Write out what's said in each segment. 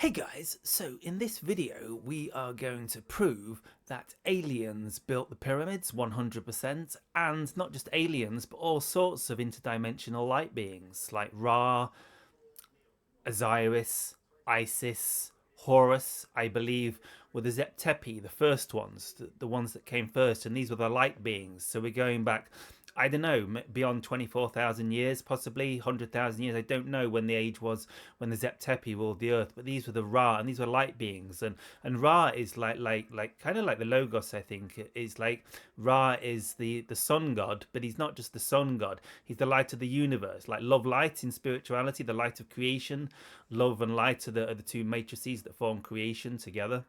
Hey guys, so in this video we are going to prove that aliens built the pyramids 100%, and not just aliens but all sorts of interdimensional light beings like Ra, Osiris, Isis, Horus, I believe, were the Zeptepi, the first ones, the ones that came first, and these were the light beings. So we're going back, I don't know, beyond 24,000 years, possibly 100,000 years. I don't know when the age was when the Zeptepi ruled the earth, but these were the Ra, and these were light beings. And Ra is like kind of like the Logos, I think. Is like Ra is the sun god, but he's not just the sun god. He's the light of the universe, like love, light in spirituality, the light of creation. Love and light are the two matrices that form creation together.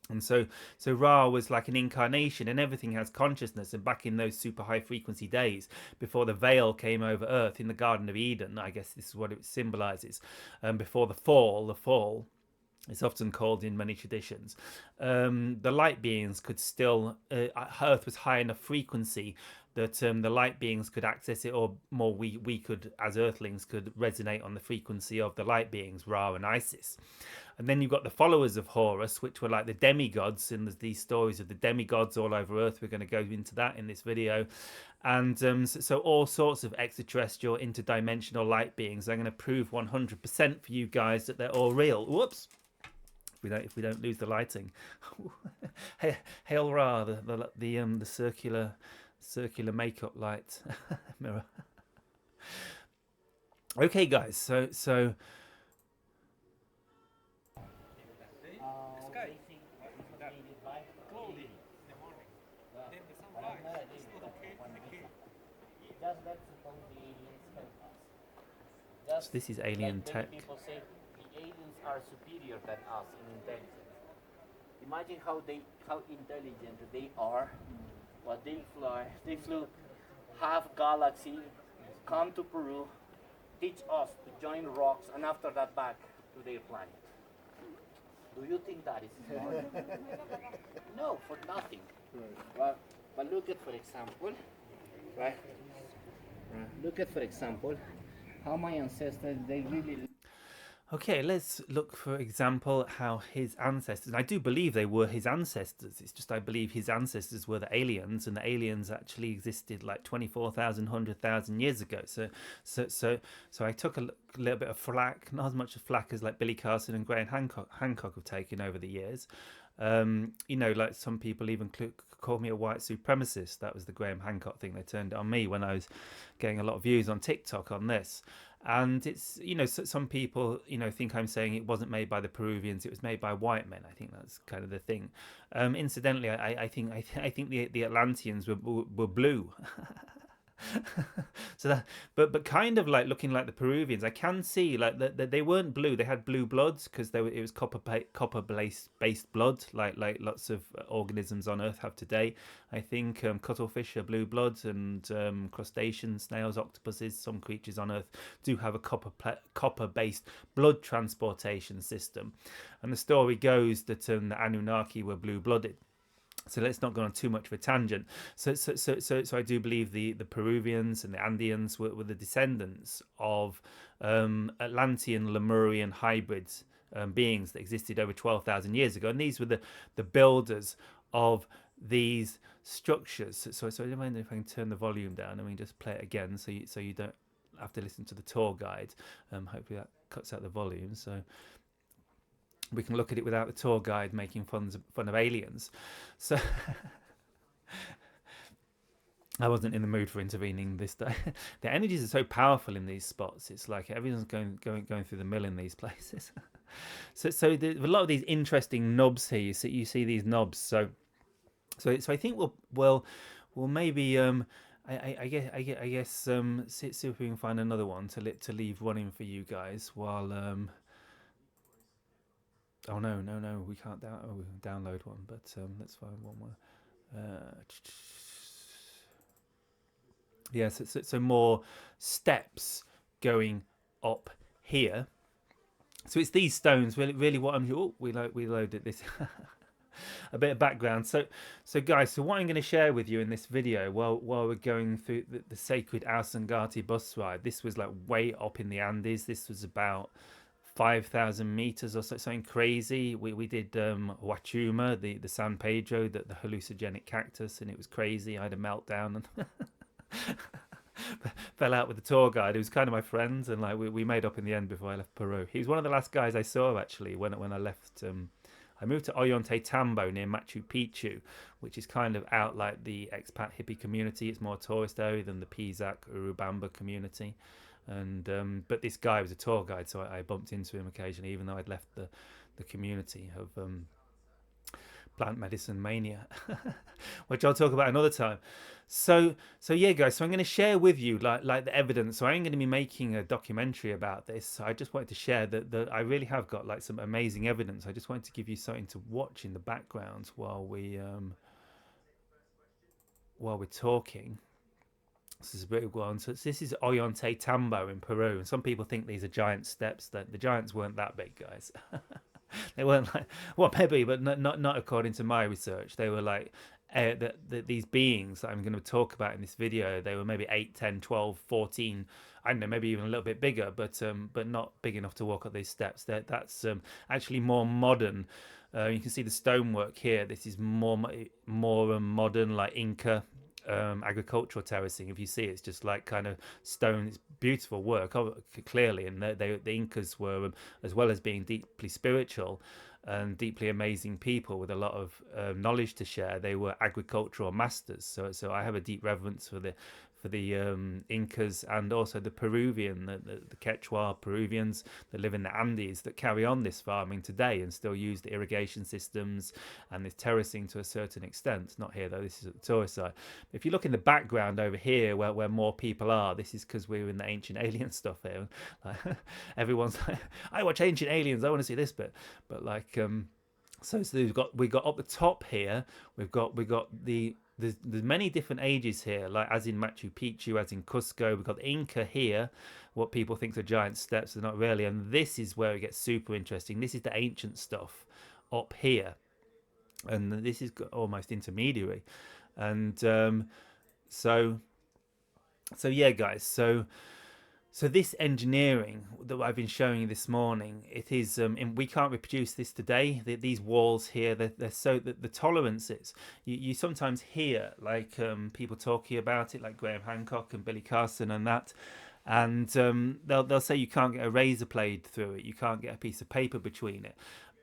And so Ra was like an incarnation, and everything has consciousness. And back in those super high frequency days, before the veil came over Earth in the Garden of Eden, I guess this is what it symbolizes. Before the fall, it's often called in many traditions. The light beings could still, Earth was high enough frequency that the light beings could access it, or more, we could, as Earthlings, could resonate on the frequency of the light beings, Ra and Isis. And then you've got the followers of Horus, which were like the demigods, and there's these stories of the demigods all over Earth. We're going to go into that in this video. And so all sorts of extraterrestrial, interdimensional light beings. I'm going to prove 100% for you guys that they're all real. Whoops. If we don't lose the lighting. Hail Ra, the circular makeup light mirror. Okay, guys. So this is alien tech. People say the aliens are superior than us in intelligence. Imagine how intelligent they are. Well, they flew half galaxy, come to Peru, teach us to join rocks, and after that back to their planet. Do you think that is smart? No, for nothing. Right. But look at, for example, right? Look at, for example, how my ancestors, they really... Okay, let's look, for example, how his ancestors, and I do believe they were his ancestors, it's just I believe his ancestors were the aliens, and the aliens actually existed like 24,000, 100,000 years ago. So I took a little bit of flack, not as much flack as like Billy Carson and Graham Hancock have taken over the years. You know, like some people even called me a white supremacist. That was the Graham Hancock thing. They turned it on me when I was getting a lot of views on TikTok on this. And it's, you know, some people, you know, think I'm saying it wasn't made by the Peruvians, it was made by white men. I think that's kind of the thing. Incidentally, I think the Atlanteans were blue. So that, but kind of like looking like the Peruvians. I can see like that they weren't blue. They had blue bloods because it was copper based blood, like lots of organisms on Earth have today. I think cuttlefish are blue bloods, and crustaceans, snails, octopuses, some creatures on Earth do have a copper based blood transportation system. And the story goes that the Anunnaki were blue blooded. So let's not go on too much of a tangent. So I do believe the Peruvians and the Andeans were the descendants of Atlantean Lemurian hybrids, beings that existed over 12,000 years ago, and these were the builders of these structures. So I don't mind if I can turn the volume down and we just play it again, so you don't have to listen to the tour guide. Hopefully that cuts out the volume. So we can look at it without the tour guide making fun of aliens. So I wasn't in the mood for intervening this day. The energies are so powerful in these spots. It's like everyone's going through the mill in these places. So there's a lot of these interesting knobs here. You see these knobs. So I think we'll maybe I guess see if we can find another one to leave running for you guys while Oh no, we can't we can download one, but let's find one more. Yeah, so more steps going up here. So it's these stones. Really, what I'm. Oh, we loaded this. A bit of background. So guys, so what I'm going to share with you in this video, while we're going through the sacred Ausangati bus ride. This was like way up in the Andes. This was about 5,000 meters or something crazy. We did Wachuma, the San Pedro, the hallucinogenic cactus, and it was crazy. I had a meltdown and fell out with the tour guide. He was kind of my friend, and like we made up in the end before I left Peru. He was one of the last guys I saw actually when I left. I moved to Ollantaytambo near Machu Picchu, which is kind of out like the expat hippie community. It's more tourist area than the Pisac Urubamba community. And but this guy was a tour guide, so I bumped into him occasionally, even though I'd left the community of plant medicine mania, which I'll talk about another time. So yeah, guys. So I'm going to share with you like the evidence. So I ain't going to be making a documentary about this. I just wanted to share that I really have got like some amazing evidence. I just wanted to give you something to watch in the background while we're talking. This is a big one. So this is Ollantaytambo in Peru, and some people think these are giant steps. That the giants weren't that big, guys. They weren't like, well, maybe, but not according to my research. They were like these beings that I'm going to talk about in this video. They were maybe 8, 10, 12, 14. I don't know, maybe even a little bit bigger, but not big enough to walk up these steps. That's actually more modern. You can see the stonework here. This is more modern, like Inca agricultural terracing. If you see, it's just like kind of stone. It's beautiful work, clearly, and the Incas were, as well as being deeply spiritual and deeply amazing people with a lot of knowledge to share, they were agricultural masters. So I have a deep reverence for the Incas, and also the Peruvian, the Quechua Peruvians that live in the Andes that carry on this farming today and still use the irrigation systems and this terracing to a certain extent. Not here though, this is at the tourist side. If you look in the background over here where more people are, this is because we're in the ancient alien stuff here. Like, everyone's like, I watch Ancient Aliens, I want to see this bit. But like so we got up the top here, we've got there's many different ages here, like as in Machu Picchu, as in Cusco. We've got the Inca here, what people think are giant steps, they're not really. And this is where it gets super interesting. This is the ancient stuff up here, and this is almost intermediary. And so yeah, guys. So this engineering that I've been showing you this morning, it is, we can't reproduce this today. These walls here, they're so that the tolerances, you sometimes hear like people talking about it, like Graham Hancock and Billy Carson and that, and they'll say you can't get a razor blade through it, you can't get a piece of paper between it.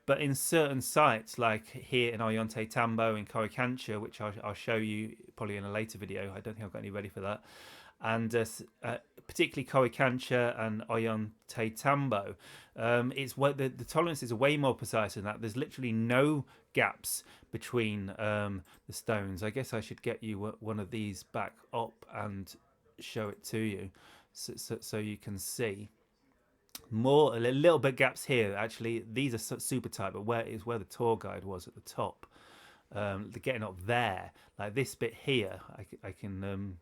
But in certain sites, like here in Ollantaytambo in Coricancha, which I'll show you probably in a later video, I don't think I've got any ready for that, and particularly Coricancha and Ollantaytambo, it's where the tolerances are way more precise than that. There's literally no gaps between the stones. I guess I should get you one of these back up and show it to you, so you can see more, a little bit gaps here. Actually, these are super tight, but where the tour guide was at the top, getting up there, like this bit here, I can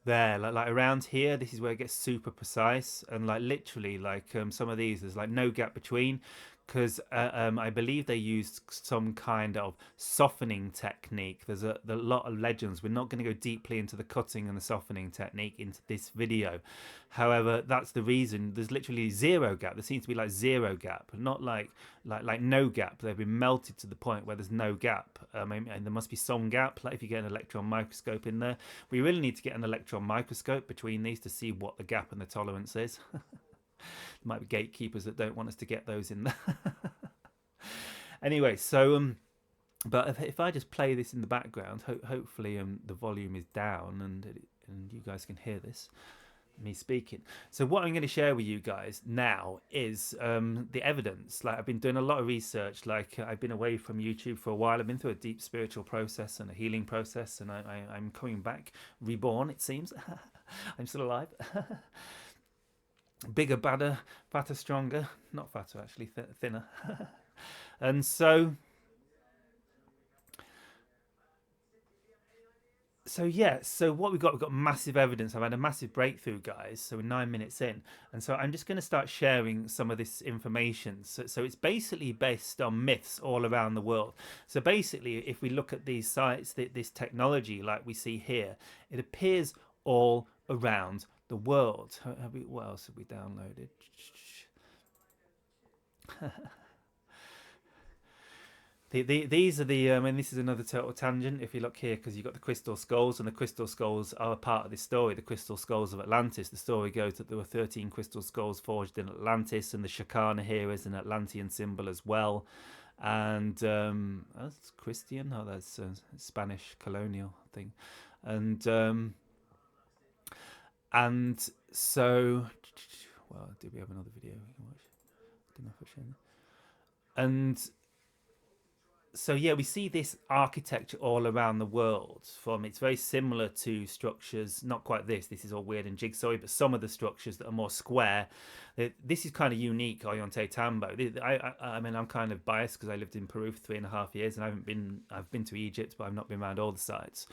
there, like around here, this is where it gets super precise, and like literally like some of these there's like no gap between, because I believe they used some kind of softening technique. There's a lot of legends. We're not going to go deeply into the cutting and the softening technique into this video. However, that's the reason there's literally zero gap. There seems to be like zero gap, not like no gap. They've been melted to the point where there's no gap. And there must be some gap, like if you get an electron microscope in there. We really need to get an electron microscope between these to see what the gap and the tolerance is. There might be gatekeepers that don't want us to get those in there. Anyway, so but if I just play this in the background, hopefully the volume is down and you guys can hear this, me speaking. So what I'm going to share with you guys now is the evidence. Like, I've been doing a lot of research. Like, I've been away from YouTube for a while. I've been through a deep spiritual process and a healing process, and I'm coming back reborn, it seems. I'm still alive. Bigger, badder, fatter, stronger. Not fatter, actually, thinner. And so yeah, so what we've got massive evidence. I've had a massive breakthrough, guys. So we're 9 minutes in, and so I'm just going to start sharing some of this information. So it's basically based on myths all around the world. So basically, if we look at these sites, this technology like we see here, it appears all around the world. What else have we downloaded? These are the. I mean, this is another total tangent. If you look here, because you've got the crystal skulls, and the crystal skulls are a part of this story. The crystal skulls of Atlantis. The story goes that there were 13 crystal skulls forged in Atlantis, and the Shakana here is an Atlantean symbol as well. And that's Christian. Oh, that's Spanish colonial thing, and and so. Well, did we have another video we can watch? Didn't know if I shared it. And so yeah, we see this architecture all around the world. From It's very similar to structures, not quite this is all weird and jigsawy, but some of the structures that are more square. This is kind of unique, Ollantaytambo. I mean, I'm kind of biased because I lived in Peru for 3.5 years, and I've been to Egypt, but I've not been around all the sites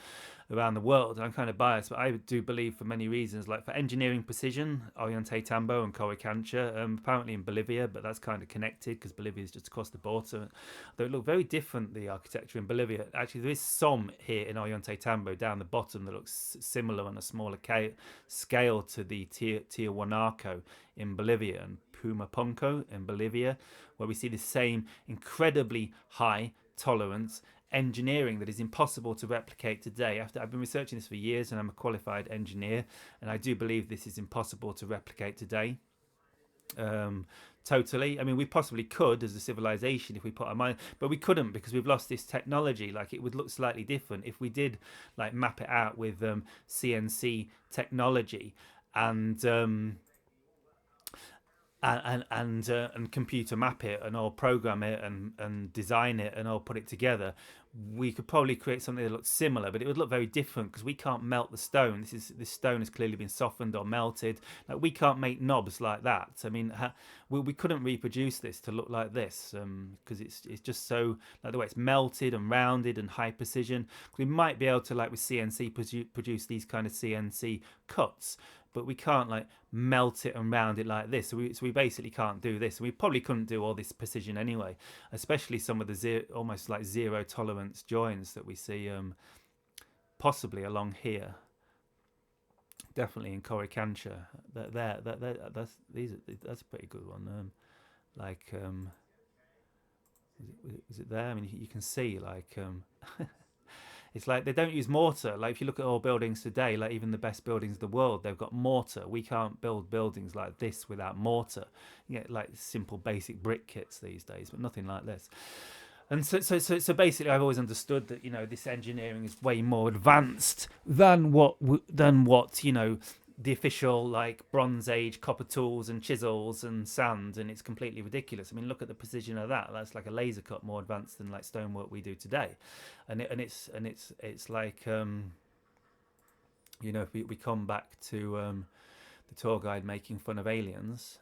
around the world. I'm kind of biased, but I do believe for many reasons, like for engineering precision, Ollantaytambo and Coricancha, apparently in Bolivia, but that's kind of connected because Bolivia is just across the border. They look very different, the architecture in Bolivia. Actually, there is some here in Ollantaytambo down the bottom that looks similar on a smaller scale to the Tiwanaku in Bolivia and Pumapunco in Bolivia, where we see the same incredibly high tolerance engineering that is impossible to replicate today. I've been researching this for years, and I'm a qualified engineer, and I do believe this is impossible to replicate today. Totally. I mean, we possibly could as a civilization if we put our mind, but we couldn't because we've lost this technology. Like, it would look slightly different if we did like map it out with CNC technology and and computer map it and all program it and design it and all put it together. We could probably create something that looks similar, but it would look very different because we can't melt the stone. This stone has clearly been softened or melted. Like, we can't make knobs like that. I mean, we couldn't reproduce this to look like this because it's just so, like, the way it's melted and rounded and high precision. We might be able to, like with CNC, produce these kind of CNC cuts, but we can't like melt it and round it like this. So we basically can't do this. We probably couldn't do all this precision anyway, especially some of the almost like zero tolerance joins that we see possibly along here. Definitely in Coricancha. That's a pretty good one. Is it there? I mean, you can see like it's like they don't use mortar. Like, if you look at all buildings today, like even the best buildings of the world, they've got mortar. We can't build buildings like this without mortar. You get like simple basic brick kits these days, but nothing like this. And so basically, I've always understood that, you know, this engineering is way more advanced than what the official like Bronze Age copper tools and chisels and sand, and it's completely ridiculous. I mean, look at the precision of that. That's like a laser cut more advanced than like stonework we do today, and it's like if we come back to the tour guide making fun of aliens.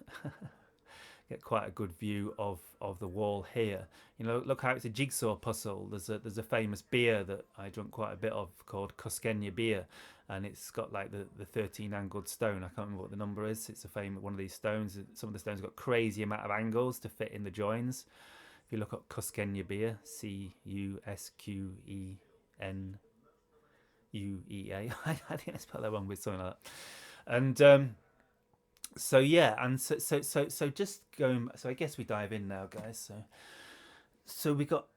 Get quite a good view of the wall here. You know, look how it's a jigsaw puzzle. There's a famous beer that I drunk quite a bit of called Cosqueña beer, and it's got like the 13 angled stone. I can't remember what the number is. It's a famous one of these stones. Some of the stones have got crazy amount of angles to fit in the joins. If you look up Cosqueña beer, CUSQENUEA, I think I spelled that wrong with something like that. And so yeah, and so just going. So I guess we dive in now, guys. So we got.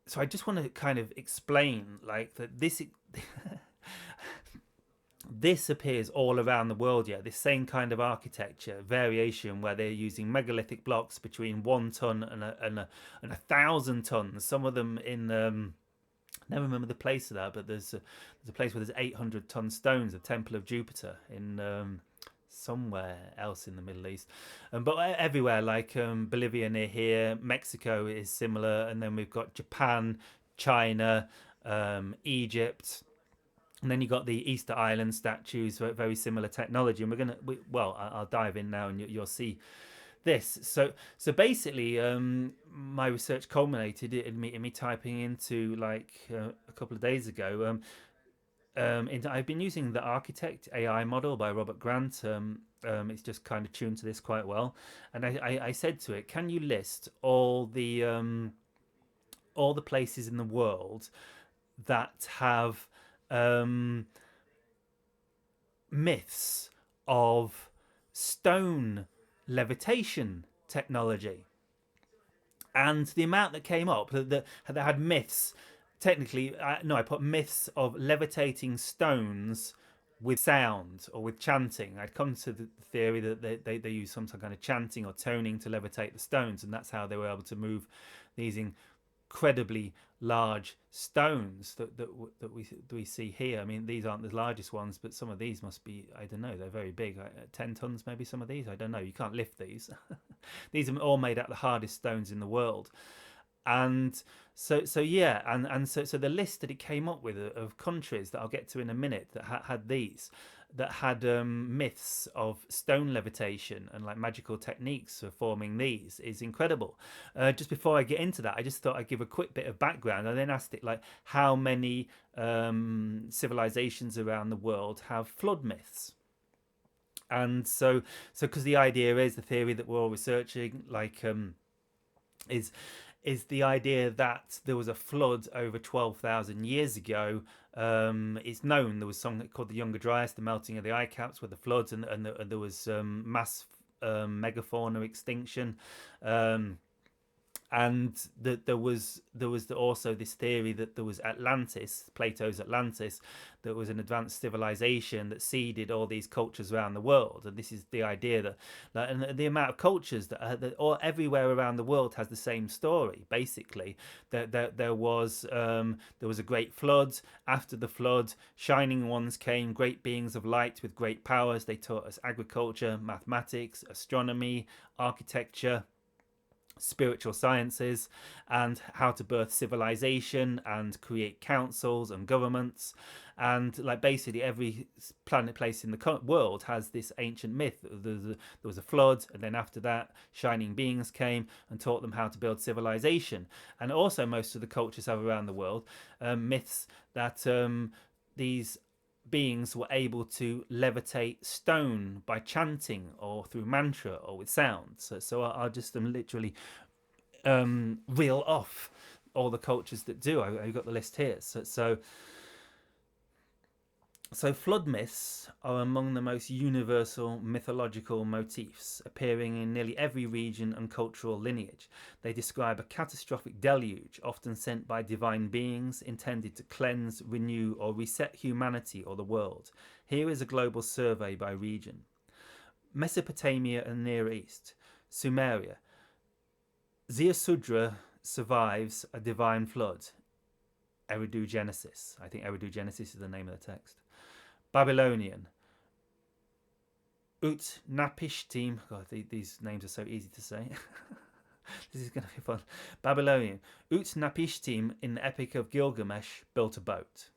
So I just want to kind of explain like that this this appears all around the world. Yeah, this same kind of architecture variation where they're using megalithic blocks between 1 ton and a 1,000 tons. Some of them in never remember the place of that, but there's a place where there's 800-ton stones, the Temple of Jupiter in somewhere else in the Middle East, but everywhere, like Bolivia near here, Mexico is similar, and then we've got Japan, China, Egypt, and then you got the Easter Island statues, very similar technology. And I'll dive in now, and you'll see this. So basically, my research culminated in me typing into like a couple of days ago. I've been using the Architect AI model by Robert Grant. It's just kind of tuned to this quite well, and I said to it, "Can you list all the places in the world that have myths of stone levitation technology. And the amount that came up, that had myths, technically, no, I put myths of levitating stones with sound or with chanting. I'd come to the theory that they use some kind of chanting or toning to levitate the stones, and that's how they were able to move these incredibly large stones that we see here. I mean, these aren't the largest ones, but some of these must be, I don't know, they're very big, 10 tons maybe, some of these, I don't know, you can't lift these. These are all made out of the hardest stones in the world. And so yeah, and so the list that it came up with of countries that I'll get to in a minute that had these, that had myths of stone levitation and like magical techniques for forming these is incredible. Just before I get into that, I just thought I'd give a quick bit of background. I then asked it like how many civilizations around the world have flood myths. And so because the idea is, the theory that we're all researching, like is the idea that there was a flood over 12,000 years ago. It's known there was something called the Younger Dryas, the melting of the ice caps with the floods, and there was mass megafauna extinction. And that there was also this theory that there was Atlantis, Plato's Atlantis, that was an advanced civilization that seeded all these cultures around the world. And this is the idea that and the amount of cultures that all everywhere around the world has the same story. Basically, that there was a great flood. After the flood, shining ones came, great beings of light with great powers. They taught us agriculture, mathematics, astronomy, architecture, spiritual sciences, and how to birth civilization and create councils and governments. And like basically every planet place in the world has this ancient myth. There was a flood, and then after that shining beings came and taught them how to build civilization. And also most of the cultures have around the world myths that these beings were able to levitate stone by chanting or through mantra or with sound. So I'll just literally reel off all the cultures that do. I've got the list here. So flood myths are among the most universal mythological motifs, appearing in nearly every region and cultural lineage. They describe a catastrophic deluge, often sent by divine beings, intended to cleanse, renew, or reset humanity or the world. Here is a global survey by region. Mesopotamia and Near East. Sumeria. Ziusudra survives a divine flood. Eridu Genesis. I think Eridu Genesis is the name of the text. Babylonian. Utnapishtim. God, these names are so easy to say. This is going to be fun. Babylonian. Utnapishtim in the Epic of Gilgamesh built a boat.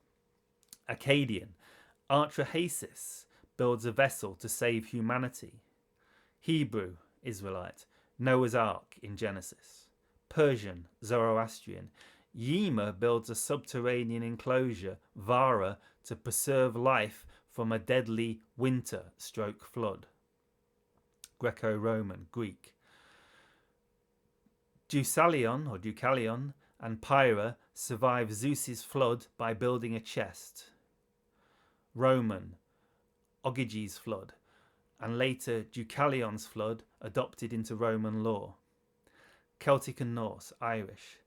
Akkadian. Artrahasis builds a vessel to save humanity. Hebrew, Israelite. Noah's Ark in Genesis. Persian, Zoroastrian. Yima builds a subterranean enclosure, Vara, to preserve life from a deadly winter/flood. Greco-Roman, Greek. Deucalion and Pyrrha survive Zeus's flood by building a chest. Roman, Ogyges flood, and later Deucalion's flood adopted into Roman law. Celtic and Norse, Irish.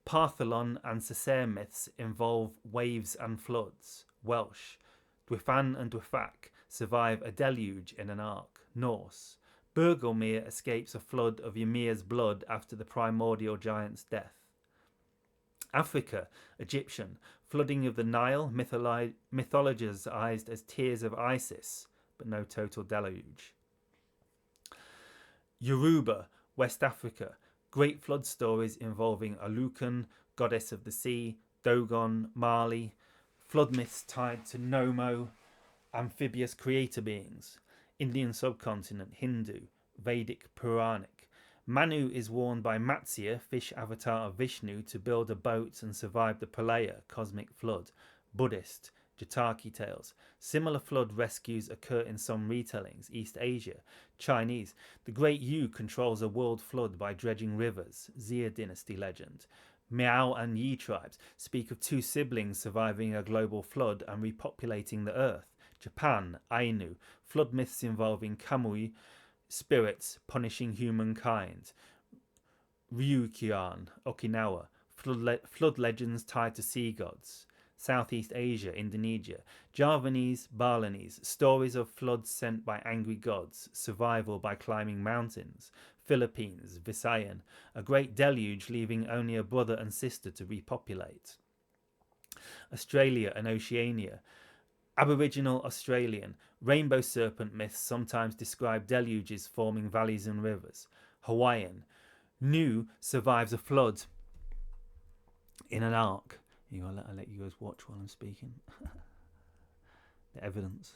Partholon and Cessair myths involve waves and floods. Welsh. Dwyfan and Dwyfach survive a deluge in an ark. Norse. Bergelmir escapes a flood of Ymir's blood after the primordial giant's death. Africa, Egyptian. Flooding of the Nile, mythologized as tears of Isis, but no total deluge. Yoruba, West Africa. Great flood stories involving Alukan, goddess of the sea, Dogon, Mali. Flood myths tied to Nomo, amphibious creator beings. Indian subcontinent, Hindu, Vedic, Puranic. Manu is warned by Matsya, fish avatar of Vishnu, to build a boat and survive the Pralaya, cosmic flood. Buddhist, Jataki tales. Similar flood rescues occur in some retellings. East Asia. Chinese. The Great Yu controls a world flood by dredging rivers. Xia dynasty legend. Miao and Yi tribes speak of two siblings surviving a global flood and repopulating the earth. Japan, Ainu, flood myths involving Kamui spirits punishing humankind. Ryukyuan, Okinawa, flood legends tied to sea gods. Southeast Asia, Indonesia, Javanese, Balinese, stories of floods sent by angry gods, survival by climbing mountains. Philippines, Visayan, a great deluge leaving only a brother and sister to repopulate. Australia and Oceania, Aboriginal Australian, rainbow serpent myths sometimes describe deluges forming valleys and rivers. Hawaiian, Nu survives a flood in an ark. I'll let you guys watch while I'm speaking. The evidence.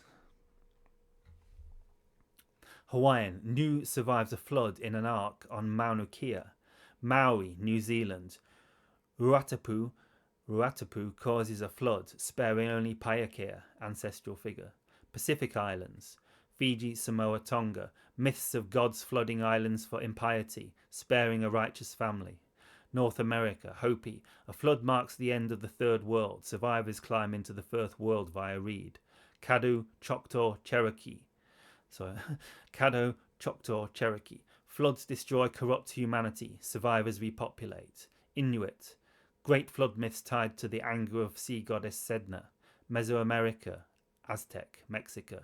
Hawaiian, Nu survives a flood in an ark on Mauna Kea. Maori, New Zealand, Ruatapu causes a flood, sparing only Paekea, ancestral figure. Pacific Islands, Fiji, Samoa, Tonga, myths of gods flooding islands for impiety, sparing a righteous family. North America, Hopi, a flood marks the end of the Third World. Survivors climb into the First World via Reed. Caddo, Choctaw, Cherokee. Floods destroy corrupt humanity. Survivors repopulate. Inuit, great flood myths tied to the anger of sea goddess Sedna. Mesoamerica, Aztec, Mexico.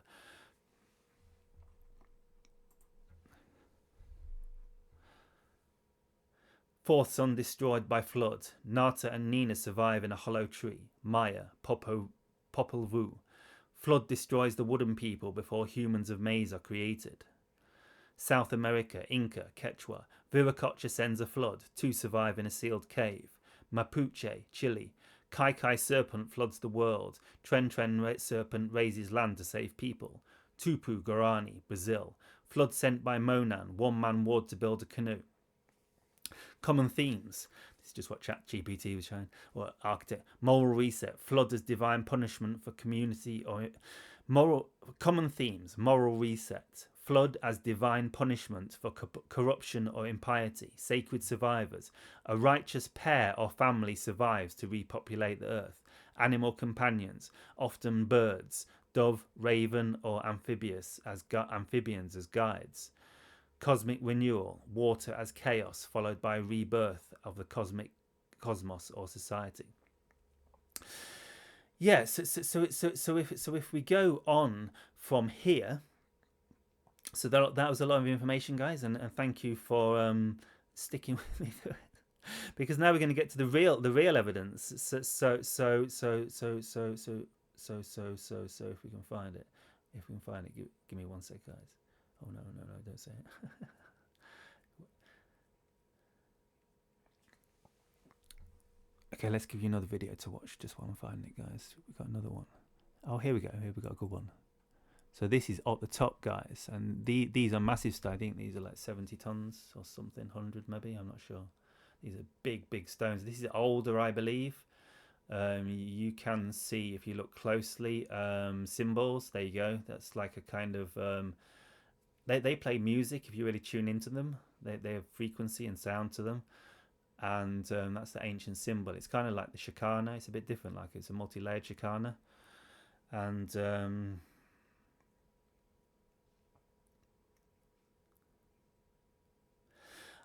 Fourth son destroyed by flood. Nata and Nina survive in a hollow tree. Maya, Popol Vuh. Flood destroys the wooden people before humans of maize are created. South America, Inca, Quechua. Viracocha sends a flood. 2 survive in a sealed cave. Mapuche, Chile. Kai Kai serpent floods the world. Tren Tren serpent raises land to save people. Tupu, Guarani, Brazil. Flood sent by Monan. 1-man ward to build a canoe. Common themes. This is just what ChatGPT was showing. Or architect. Moral reset. Flood as divine punishment for community or moral. Common themes. Moral reset. Flood as divine punishment for corruption or impiety. Sacred survivors. A righteous pair or family survives to repopulate the earth. Animal companions. Often birds. Dove, raven, or amphibians as guides. Cosmic renewal, water as chaos, followed by rebirth of the cosmos or society. Yeah, so if we go on from here, so that was a lot of information, guys, and thank you for sticking with me through it, because now we're going to get to the real evidence. So if we can find it, give me 1 sec, guys. Oh, no, don't say it. Okay, let's give you another video to watch just while I'm finding it, guys. We've got another one. Oh, here we go. Here we got a good one. So this is up the top, guys. And these are massive stones. I think these are like 70 tons or something, 100 maybe. I'm not sure. These are big stones. This is older, I believe. You can see, if you look closely, symbols. There you go. That's like a kind of... They play music if you really tune into them. They have frequency and sound to them, and that's the ancient symbol. It's kind of like the Shekinah. It's a bit different, like it's a multi-layered Shekinah. And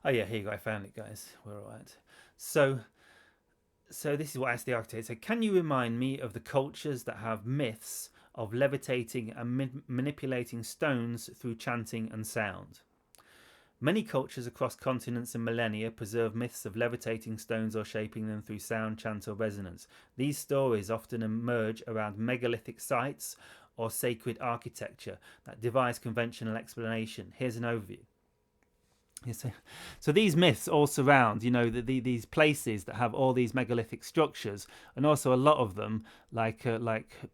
oh yeah, here you go. I found it, guys. We're all right. So this is what I asked the architect. So, can you remind me of the cultures that have myths of levitating and manipulating stones through chanting and sound? Many cultures across continents and millennia preserve myths of levitating stones or shaping them through sound, chant, or resonance. These stories often emerge around megalithic sites or sacred architecture that defies conventional explanation. Here's an overview. So these myths all surround, these places that have all these megalithic structures, and also a lot of them, like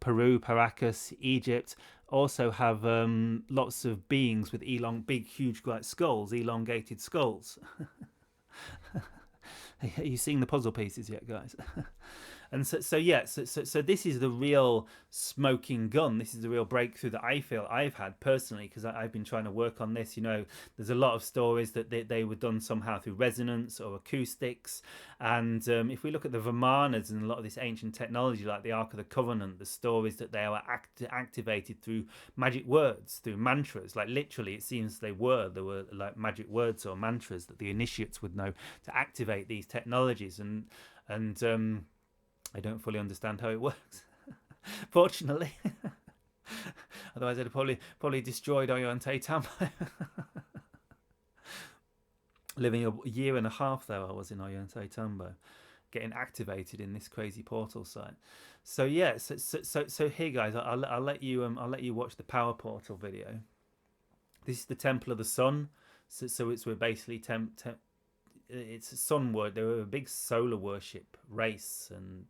Peru, Paracas, Egypt, also have lots of beings with big, huge, skulls, elongated skulls. Are you seeing the puzzle pieces yet, guys? And so this is the real smoking gun. This is the real breakthrough that I feel I've had personally, because I've been trying to work on this. You know, there's a lot of stories that they were done somehow through resonance or acoustics. And if we look at the Vimanas and a lot of this ancient technology, like the Ark of the Covenant, the stories that they were activated through magic words, through mantras. Like literally, it seems there were like magic words or mantras that the initiates would know to activate these technologies. And I don't fully understand how it works, fortunately. Otherwise, I'd have probably destroyed Ollantaytambo. Living a year and a half though, I was in Ollantaytambo, getting activated in this crazy portal site. So yeah, so here, guys, I'll let you watch the power portal video. This is the Temple of the Sun. So we're basically it's a sun word. They were a big solar worship race, and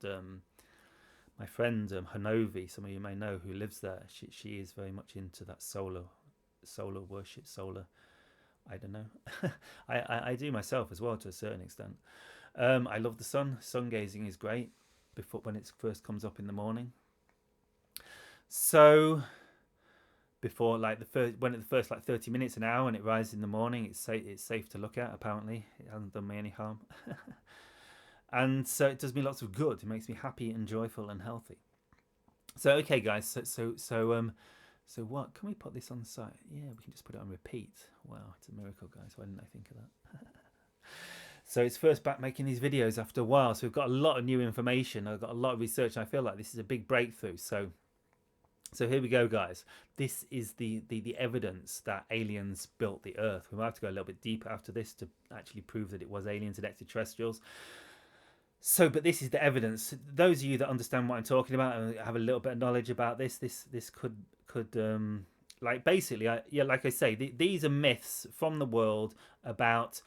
my friend Hanovi, some of you may know, who lives there. She is very much into that solar worship. I don't know. I do myself as well to a certain extent. I love the sun. Sun gazing is great when it first comes up in the morning. So before like the first like 30 minutes, an hour, and it rises in the morning, it's safe to look at. Apparently, it hasn't done me any harm. And so it does me lots of good. It makes me happy and joyful and healthy. So okay, guys. So what? Can we put this on the site? Yeah, we can just put it on repeat. Wow, it's a miracle, guys. Why didn't I think of that? So it's first back making these videos after a while. So we've got a lot of new information. I've got a lot of research, and I feel like this is a big breakthrough. So here we go, guys. This is the evidence that aliens built the Earth. We might have to go a little bit deeper after this to actually prove that it was aliens and extraterrestrials. So, but this is the evidence. Those of you that understand what I'm talking about and have a little bit of knowledge about this could like basically, like I say, these are myths from the world about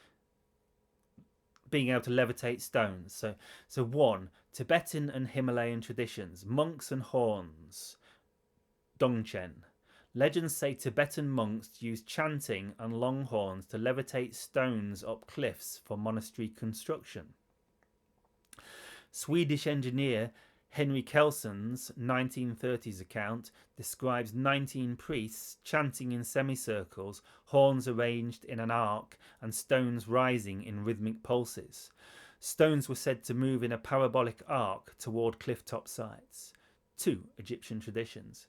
being able to levitate stones. So one, Tibetan and Himalayan traditions, monks and horns. Dongchen. Legends say Tibetan monks used chanting and long horns to levitate stones up cliffs for monastery construction. Swedish engineer Henry Kelson's 1930s account describes 19 priests chanting in semicircles, horns arranged in an arc, and stones rising in rhythmic pulses. Stones were said to move in a parabolic arc toward clifftop sites. 2. Egyptian traditions.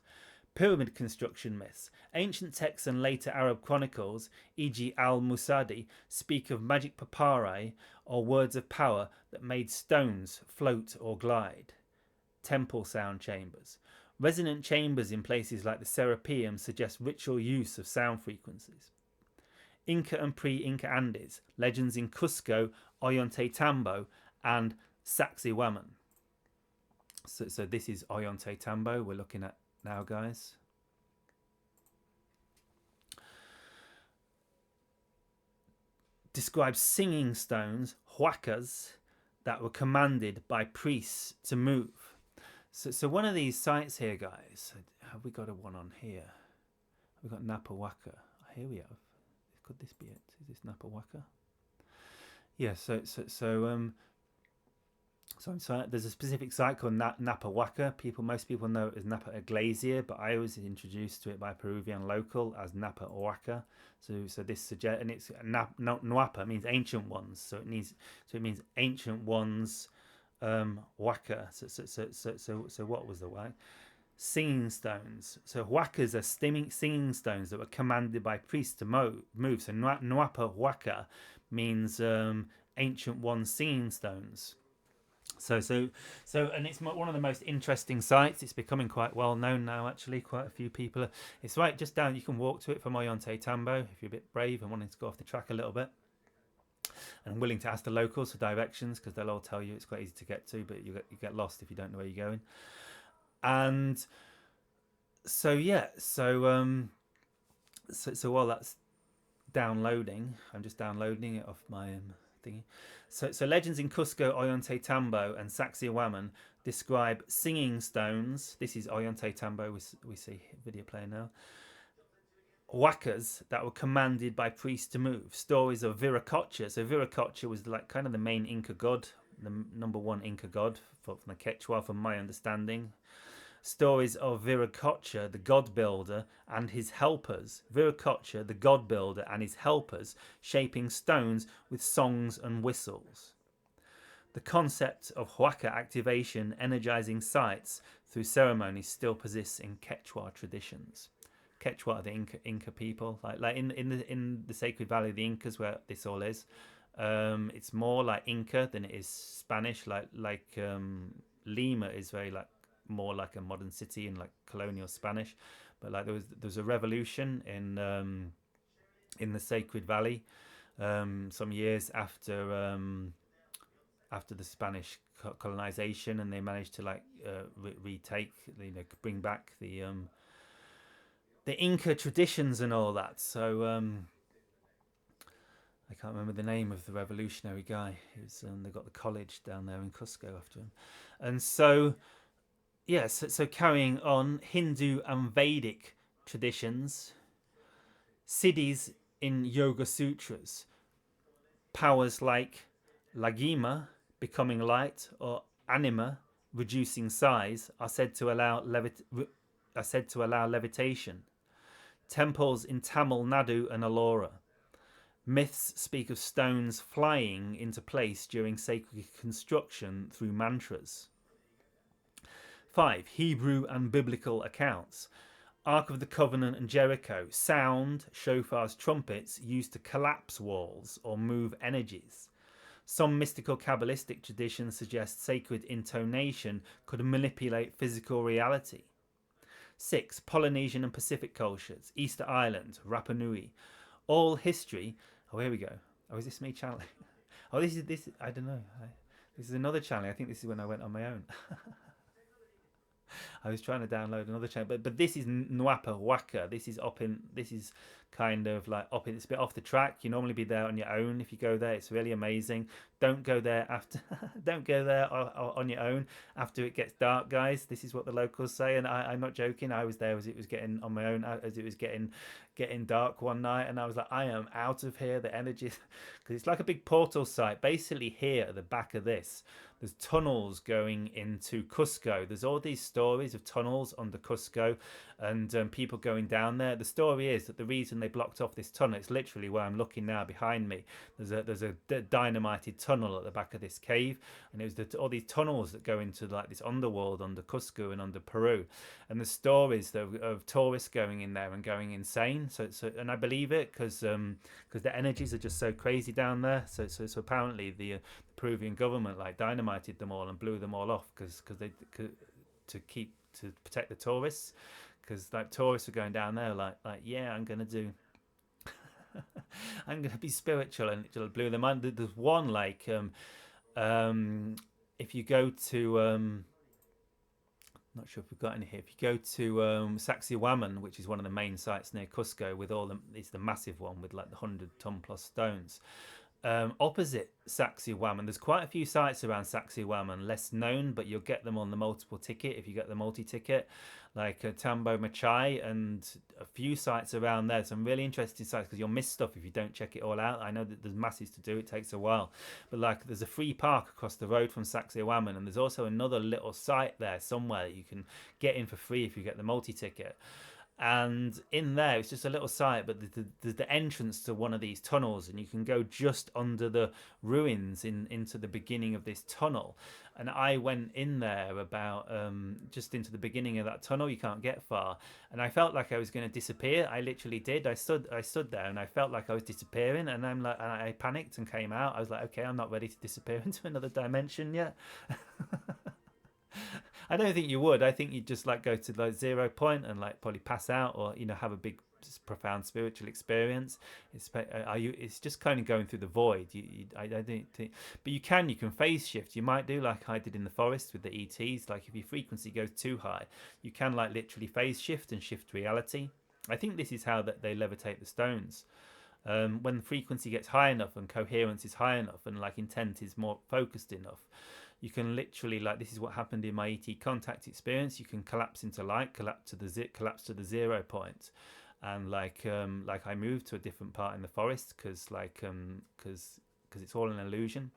Pyramid construction myths. Ancient texts and later Arab chronicles, e.g. al-Musadi, speak of magic papyri or words of power that made stones float or glide. Temple sound chambers. Resonant chambers in places like the Serapeum suggest ritual use of sound frequencies. Inca and pre-Inca Andes. Legends in Cusco, Ollantaytambo, and Sacsayhuaman. So this is Ollantaytambo we're looking at now, guys. Describes singing stones, huacas, that were commanded by priests to move. So one of these sites here, guys, have we got a one on here? We've got Napa Waka. Here we have. Could this be it? Is this Napa Waka? Yeah, so there's a specific site called Napa Waka. Most people know it as Napa Iglesia, but I was introduced to it by a Peruvian local as Napa Waka. So this suggests, and it's Nuapa means ancient ones. So it means ancient ones, Waka. So what was the way? Singing stones. So huacas are singing stones that were commanded by priests to move. So Nuapa Waka means ancient ones singing stones. So and it's one of the most interesting sites. It's becoming quite well known now, actually. Quite a few people it's right just down, you can walk to it from Ollantaytambo if you're a bit brave and wanting to go off the track a little bit, and I'm willing to ask the locals for directions, because they'll all tell you. It's quite easy to get to, but you get lost if you don't know where you're going. And so while that's downloading, I'm just downloading it off my thingy. So legends in Cusco, Ollantaytambo, and Sacsayhuaman describe singing stones. This is Ollantaytambo. We see video player now. Huacas that were commanded by priests to move. Stories of Viracocha. So Viracocha was like kind of the main Inca god, the number one Inca god from the Quechua, from my understanding. Stories of Viracocha, the god builder, and his helpers. Viracocha, the god builder, and his helpers, shaping stones with songs and whistles. The concept of Huaca activation, energizing sites through ceremonies, still persists in Quechua traditions. Quechua are the Inca people, like in the Sacred Valley of the Incas, where this all is. It's more like Inca than it is Spanish. Lima is very like more like a modern city in like colonial Spanish, but like there was a revolution in the Sacred Valley some years after the Spanish colonization, and they managed to like retake, bring back the Inca traditions and all that. So I can't remember the name of the revolutionary guy. They got the college down there in Cusco after him, and so yes. So carrying on, Hindu and Vedic traditions, siddhis in Yoga Sutras, powers like lagima, becoming light, or anima, reducing size, are said to allow levitation. Temples in Tamil Nadu and Ellora. Myths speak of stones flying into place during sacred construction through mantras. 5. Hebrew and biblical accounts. Ark of the Covenant and Jericho. Sound, shofars, trumpets used to collapse walls or move energies. Some mystical Kabbalistic traditions suggest sacred intonation could manipulate physical reality. 6. Polynesian and Pacific cultures. Easter Island, Rapa Nui. All history. Oh, here we go. Oh, is this me channeling? Oh, this is. I don't know. This is another channel. I think this is when I went on my own. I was trying to download another channel, but this is Nwapa Waka. This is kind of like up in. It's a bit off the track. You normally be there on your own if you go there. It's really amazing. Don't go there after. Don't go there on your own after it gets dark, guys. This is what the locals say, and I'm not joking. I was there as it was getting on my own, as it was getting dark one night, and I was like, I am out of here. The energy, because it's like a big portal site. Basically, here at the back of this, there's tunnels going into Cusco. There's all these stories of tunnels under Cusco, and people going down there. The story is that the reason they blocked off this tunnel, it's literally where I'm looking now behind me. There's a dynamited tunnel at the back of this cave, and it was all these tunnels that go into like this underworld under Cusco and under Peru. And the stories of tourists going in there and going insane. So and I believe it because the energies are just so crazy down there. So apparently the Peruvian government like dynamited them all and blew them all off because they to protect the tourists, because like tourists are going down there like yeah, I'm gonna do I'm gonna be spiritual, and it blew them on. There's one like if you go to not sure if we've got any here. If you go to Sacsayhuaman, which is one of the main sites near Cusco, with it's the massive one with like the 100-ton plus stones. Opposite Sacsayhuaman, there's quite a few sites around Sacsayhuaman, less known, but you'll get them on the multiple ticket if you get the multi-ticket, like Tambo Machai, and a few sites around there. Some really interesting sites, because you'll miss stuff if you don't check it all out. I know that there's masses to do, it takes a while, but like there's a free park across the road from Sacsayhuaman, and there's also another little site there somewhere that you can get in for free if you get the multi-ticket. And in there, it's just a little site, but there's the entrance to one of these tunnels, and you can go just under the ruins into the beginning of this tunnel. And I went in there about just into the beginning of that tunnel. You can't get far, and I felt like I was going to disappear. I literally did. I stood there, and I felt like I was disappearing, and I panicked and came out. I was like, okay, I'm not ready to disappear into another dimension yet. I don't think you would. I think you'd just like go to like 0 point and like probably pass out, or have a big profound spiritual experience. It's just kind of going through the void. I don't think, but you can phase shift. You might do like I did in the forest with the ETs. Like if your frequency goes too high, you can like literally phase shift and shift reality. I think this is how that they levitate the stones. When the frequency gets high enough and coherence is high enough and like intent is more focused enough, you can literally, like, this is what happened in my ET contact experience. You can collapse into light, collapse to the 0 point, and like I moved to a different part in the forest because it's all an illusion.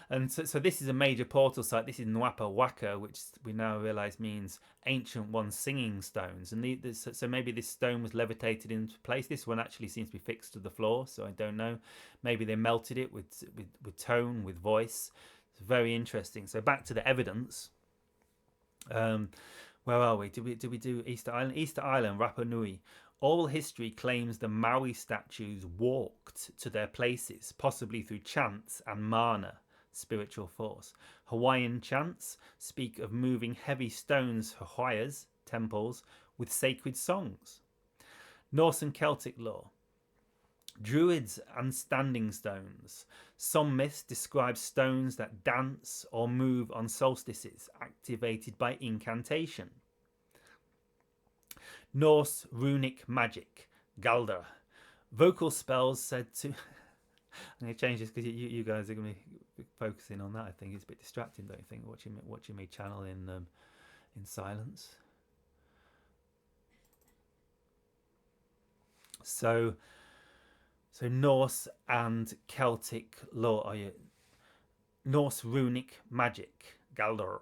And so this is a major portal site. This is Nwapa Waka, which we now realise means ancient one singing stones. And so maybe this stone was levitated into place. This one actually seems to be fixed to the floor, so I don't know. Maybe they melted it with tone, with voice. It's very interesting. So back to the evidence. Where are we? Did we do Easter Island? Easter Island, Rapa Nui. Oral history claims the Maui statues walked to their places, possibly through chants and mana, spiritual force. Hawaiian chants speak of moving heavy stones, hawaias, temples, with sacred songs. Norse and Celtic lore. Druids and standing stones. Some myths describe stones that dance or move on solstices, activated by incantation. Norse runic magic, Galdr. Vocal spells said to... I'm going to change this because you guys are going to be focusing on that. I think it's a bit distracting, don't you think? Watching me channel in silence. So Norse and Celtic lore. Norse runic magic, Galdr.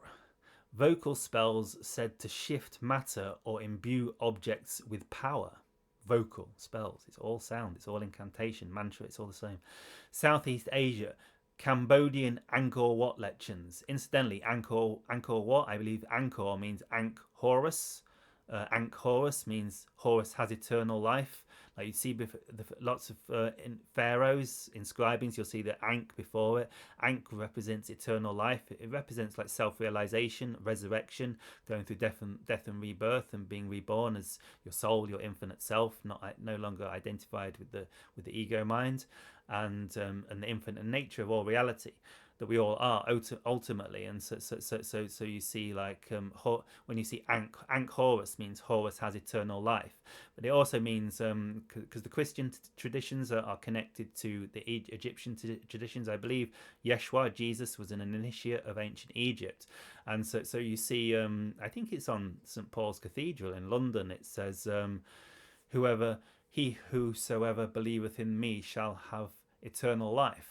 Vocal spells said to shift matter or imbue objects with power. Vocal spells. It's all sound. It's all incantation, mantra. It's all the same. Southeast Asia, Cambodian Angkor Wat legends. Incidentally, Angkor Wat, I believe Angkor means Ankh Horus. Ankh Horus means Horus has eternal life. Like you see lots of in pharaohs inscribings, you'll see the Ankh before it. Ankh represents eternal life. It represents like self-realization, resurrection, going through death and rebirth, and being reborn as your soul, your infinite self, no longer identified with the ego mind, and the infinite nature of all reality that we all are ultimately. And so you see like when you see Ankh Horus means Horus has eternal life, but it also means because the Christian traditions are connected to the Egyptian traditions. I believe Yeshua, Jesus, was an initiate of ancient Egypt, and so you see I think it's on St. Paul's Cathedral in London. It says whosoever believeth in me shall have eternal life.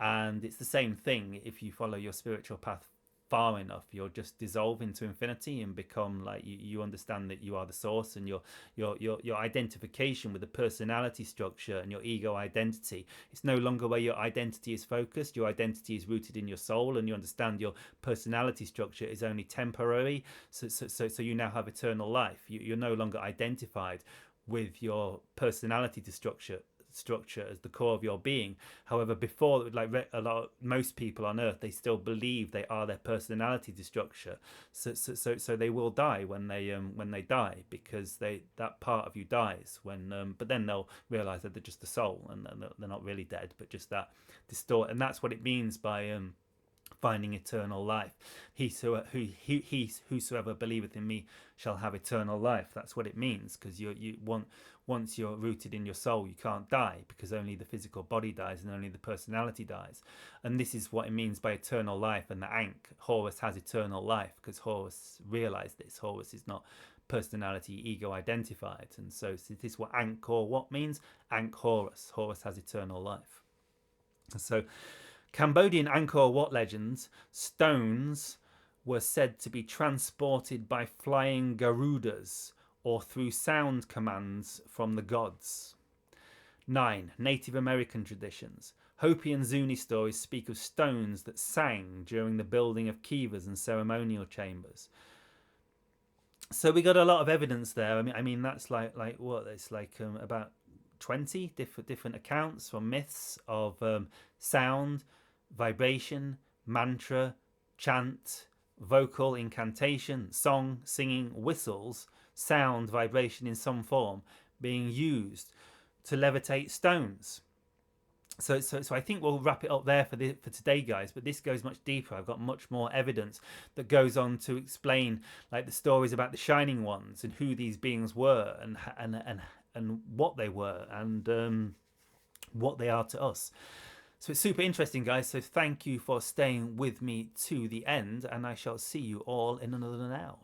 And it's the same thing. If you follow your spiritual path far enough, you'll just dissolve into infinity and become like you understand that you are the source, and your identification with the personality structure and your ego identity, it's no longer where your identity is focused. Your identity is rooted in your soul, and you understand your personality structure is only temporary. So you now have eternal life. You're no longer identified with your personality structure as the core of your being. However, before, like most people on earth, they still believe they are their personality structure. So they will die when they die, because that part of you dies when. But then they'll realize that they're just the soul, and they're not really dead, but just that distort. And that's what it means by finding eternal life. Whosoever believeth in me shall have eternal life. That's what it means, because once you're rooted in your soul, you can't die, because only the physical body dies and only the personality dies. And this is what it means by eternal life. And the Ankh Horus has eternal life, because Horus realized this. Horus is not personality ego identified, and so this is what Angkor Wat means. Ankh Horus. Horus has eternal life. So Cambodian Angkor Wat legends, stones were said to be transported by flying Garudas or through sound commands from the gods. 9. Native American traditions. Hopi and Zuni stories speak of stones that sang during the building of kivas and ceremonial chambers. So we got a lot of evidence there. I mean that's like what? It's like about 20 different accounts from myths of sound, vibration, mantra, chant, vocal incantation, song, singing, whistles, sound, vibration in some form being used to levitate stones. So I think we'll wrap it up there for today, guys. But this goes much deeper. I've got much more evidence that goes on to explain like the stories about the Shining Ones and who these beings were, and what they were, and what they are to us. So it's super interesting, guys. So thank you for staying with me to the end, and I shall see you all in another now.